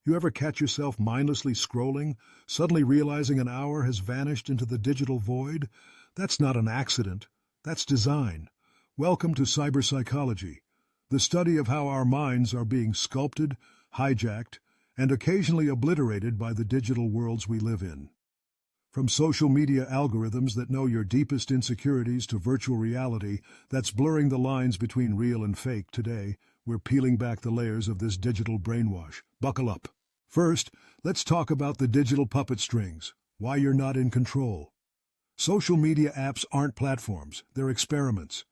You ever catch yourself mindlessly scrolling, suddenly realizing an hour has vanished into the digital void? That's not an accident. That's design. Welcome to cyberpsychology, the study of how our minds are being sculpted, hijacked, and occasionally obliterated by the digital worlds we live in. From social media algorithms that know your deepest insecurities to virtual reality that's blurring the lines between real and fake, today we're peeling back the layers of this digital brainwash. Buckle up. First, let's talk about the digital puppet strings, why you're not in control. Social media apps aren't platforms, they're experiments.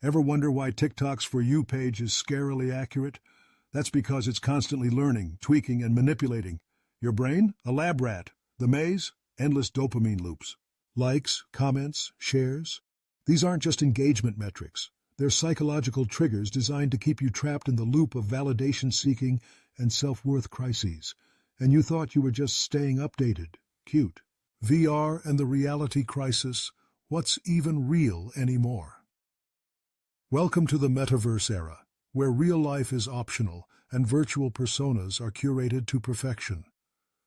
Ever wonder why TikTok's For You page is scarily accurate? That's because it's constantly learning, tweaking, and manipulating. Your brain? A lab rat. The maze? Endless dopamine loops. Likes, comments, shares. These aren't just engagement metrics. They're psychological triggers designed to keep you trapped in the loop of validation-seeking and self-worth crises. And you thought you were just staying updated. Cute. VR and the reality crisis. What's even real anymore? Welcome to the metaverse era, where real life is optional and virtual personas are curated to perfection.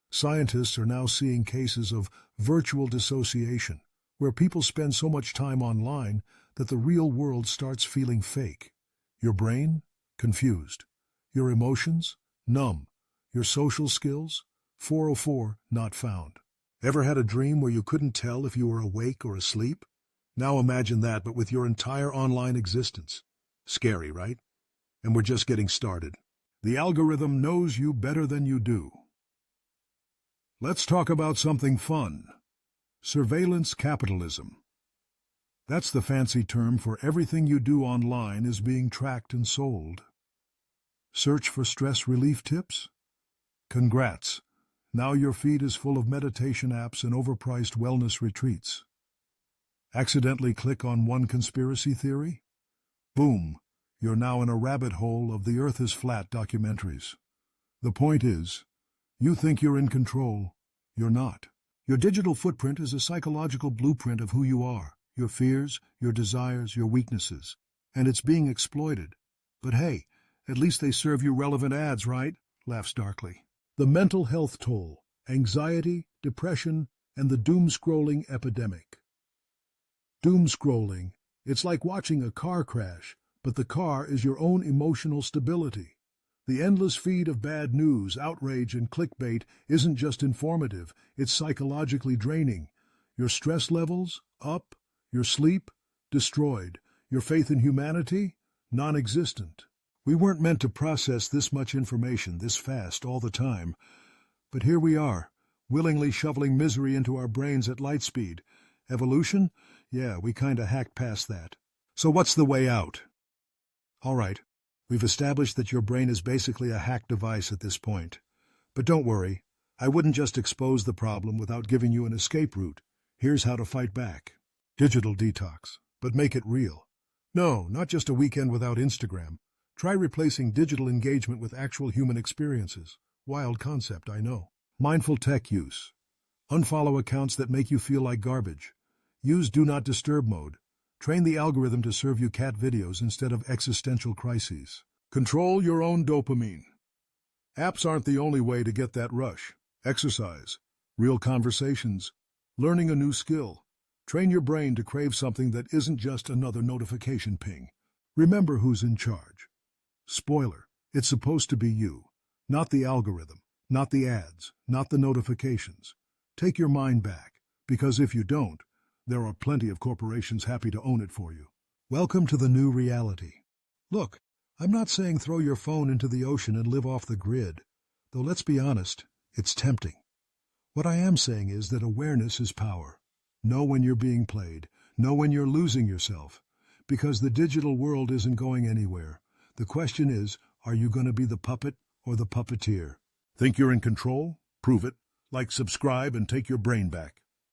Scientists are now seeing cases of virtual dissociation, where people spend so much time online that the real world starts feeling fake. Your brain? Confused. Your emotions? Numb. Your social skills? 404 not found. Ever had a dream where you couldn't tell if you were awake or asleep? Now imagine that, but with your entire online existence. Scary, right? And we're just getting started. The algorithm knows you better than you do. Let's talk about something fun. Surveillance capitalism. That's the fancy term for everything you do online is being tracked and sold. Search for stress relief tips? Congrats. Now your feed is full of meditation apps and overpriced wellness retreats. Accidentally click on one conspiracy theory? Boom, you're now in a rabbit hole of the Earth is flat documentaries. The point is, you think you're in control. You're not. Your digital footprint is a psychological blueprint of who you are, your fears, your desires, your weaknesses. And it's being exploited. But hey, at least they serve you relevant ads, right? Laughs darkly. The mental health toll, anxiety, depression, and the doom-scrolling epidemic. Doom-scrolling, it's like watching a car crash, but the car is your own emotional stability. The endless feed of bad news, outrage, and clickbait isn't just informative, it's psychologically draining. Your stress levels? Up. Your sleep? Destroyed. Your faith in humanity? Non-existent. We weren't meant to process this much information this fast all the time. But here we are, willingly shoveling misery into our brains at light speed. Evolution? Yeah, we kinda hacked past that. So what's the way out? All right. We've established that your brain is basically a hacked device at this point. But don't worry, I wouldn't just expose the problem without giving you an escape route. Here's how to fight back. Digital detox, but make it real. No, not just a weekend without Instagram. Try replacing digital engagement with actual human experiences. Wild concept, I know. Mindful tech use. Unfollow accounts that make you feel like garbage. Use Do Not Disturb mode. Train the algorithm to serve you cat videos instead of existential crises. Control your own dopamine. Apps aren't the only way to get that rush. Exercise, real conversations, learning a new skill. Train your brain to crave something that isn't just another notification ping. Remember who's in charge. Spoiler, it's supposed to be you, not the algorithm, not the ads, not the notifications. Take your mind back, because if you don't, there are plenty of corporations happy to own it for you. Welcome to the new reality. Look, I'm not saying throw your phone into the ocean and live off the grid, though let's be honest, it's tempting. What I am saying is that awareness is power. Know when you're being played, know when you're losing yourself, because the digital world isn't going anywhere. The question is, are you going to be the puppet or the puppeteer? Think you're in control? Prove it. Like, subscribe, and take your brain back.